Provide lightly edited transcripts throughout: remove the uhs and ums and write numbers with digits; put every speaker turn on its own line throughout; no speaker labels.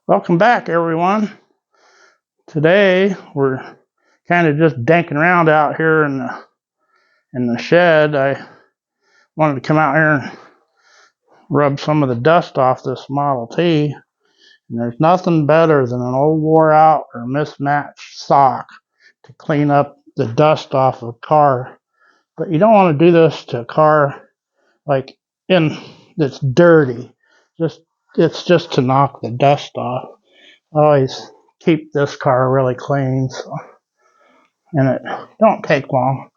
Welcome back, everyone. Today we're kind of just danking around out here in the shed. I wanted to come out here and rub some of the dust off this Model T. And there's nothing better than an old wore out or mismatched sock to clean up the dust off a car. But you don't want to do this to a car like that's dirty. It's just to knock the dust off. I always keep this car really clean, and it don't take long.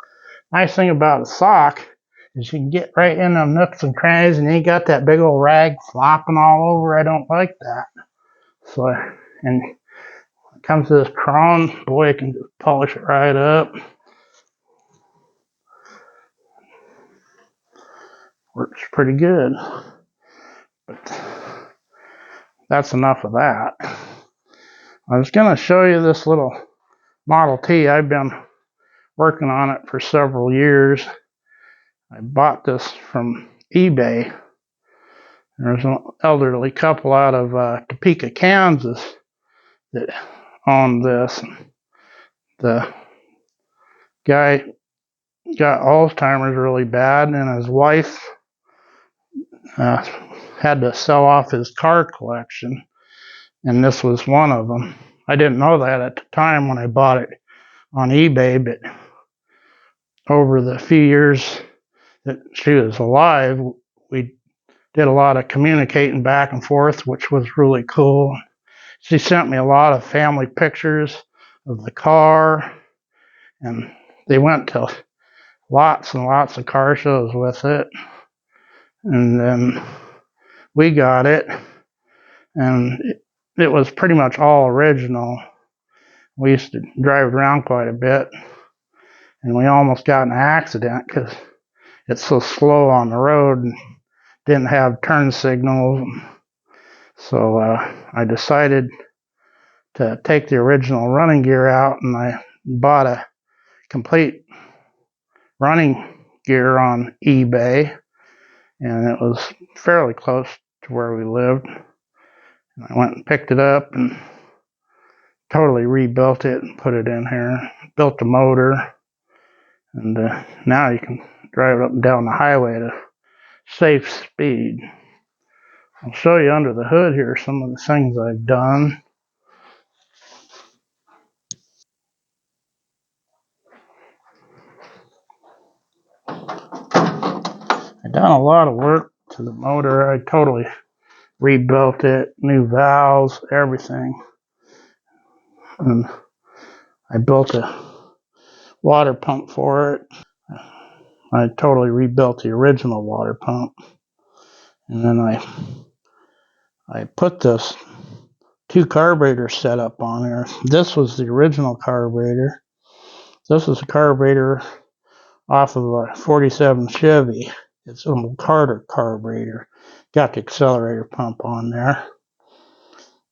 Nice thing about a sock is you can get right in them nooks and crannies, and you ain't got that big old rag flopping all over. I don't like that. So, and when it comes to this chrome, boy, I can just polish it right up. Works pretty good. But that's enough of that. I was going to show you this little Model T. I've been working on it for several years. I bought this from eBay. There's an elderly couple out of Topeka, Kansas that owned this. The guy got Alzheimer's really bad, and his wife had to sell off his car collection, and this was one of them. I didn't know that at the time when I bought it on eBay, but over the few years that she was alive, we did a lot of communicating back and forth, which was really cool. She sent me a lot of family pictures of the car, and they went to lots and lots of car shows with it. And then we got it, and it was pretty much all original. We used to drive it around quite a bit, and we almost got in an accident because it's so slow on the road and didn't have turn signals. So I decided to take the original running gear out, and I bought a complete running gear on eBay, and it was fairly close to where we lived. And I went and picked it up and totally rebuilt it and put it in here, built the motor, and now you can drive it up and down the highway at a safe speed. I'll show you under the hood here some of the things I've done. I've done a lot of work to the motor. I totally rebuilt it, new valves, everything. And I built a water pump for it. I totally rebuilt the original water pump. And then I put this 2 carburetor setup on there. This was the original carburetor. This is a carburetor off of a 47 Chevy. It's a Carter carburetor. Got the accelerator pump on there.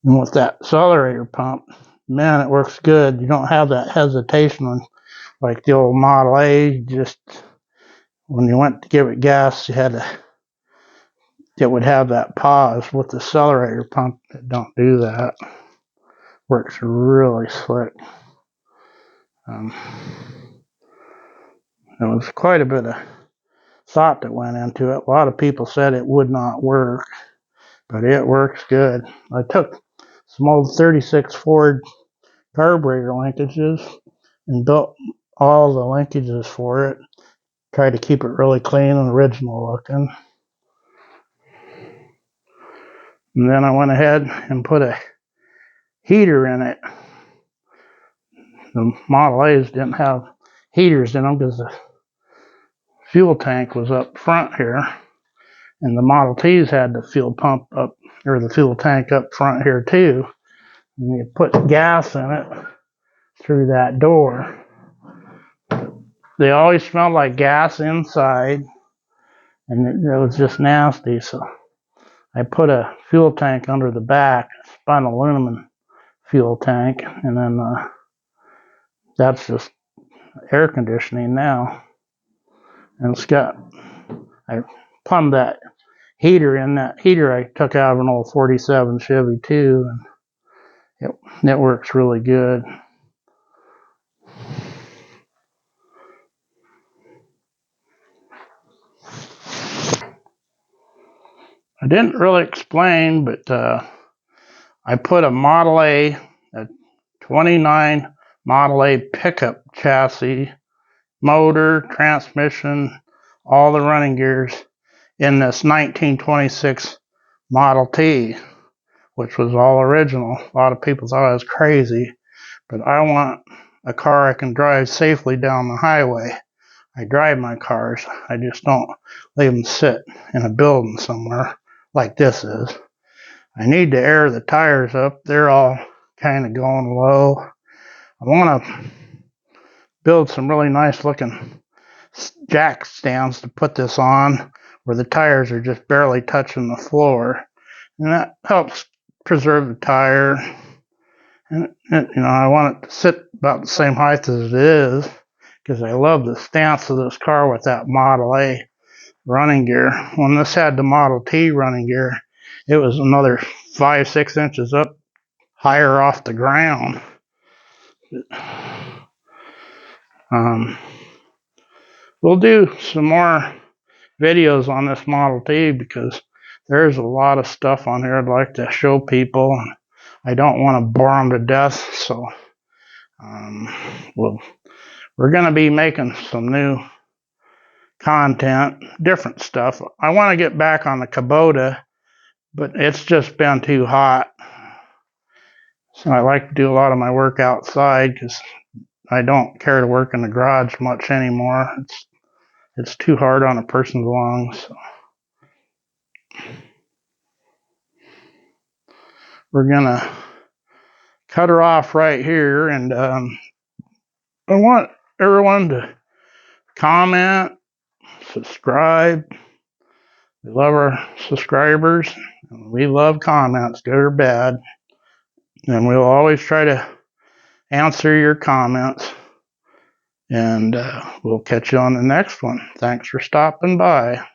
And with that accelerator pump, man, it works good. You don't have that hesitation like the old Model A. Just when you went to give it gas, it would have that pause. With the accelerator pump, it don't do that. Works really slick. There was quite a bit of thought that went into it. A lot of people said it would not work, but it works good. I took some old 36 Ford carburetor linkages and built all the linkages for it. Tried to keep it really clean and original looking. And then I went ahead and put a heater in it. The Model A's didn't have heaters in them because the fuel tank was up front here, and the Model T's had the fuel pump up, or the fuel tank up front here too. And you put gas in it through that door. They always smelled like gas inside, and it was just nasty. So I put a fuel tank under the back, spun aluminum fuel tank, and then that's just air conditioning now. And I plumbed that heater in. That heater I took out of an old 47 Chevy too, and It works really good. I didn't really explain, but I put a Model A, a 29 Model A pickup chassis, motor, transmission, all the running gears in this 1926 Model T, which was all original. A lot of people thought I was crazy, but I want a car I can drive safely down the highway. I drive my cars. I just don't leave them sit in a building somewhere like this is. I need to air the tires up. They're all kind of going low. I want to build some really nice looking jack stands to put this on where the tires are just barely touching the floor. And that helps preserve the tire. And I want it to sit about the same height as it is because I love the stance of this car with that Model A running gear. When this had the Model T running gear, it was another 5-6 inches up higher off the ground. We'll do some more videos on this Model T because there's a lot of stuff on here I'd like to show people. I don't want to bore them to death, so we're going to be making some new content, different stuff. I want to get back on the Kubota, but it's just been too hot. So I like to do a lot of my work outside because I don't care to work in the garage much anymore. It's too hard on a person's lungs. So we're gonna cut her off right here, and I want everyone to comment, subscribe. We love our subscribers. We love comments, good or bad. And we'll always try to answer your comments. And we'll catch you on the next one. Thanks for stopping by.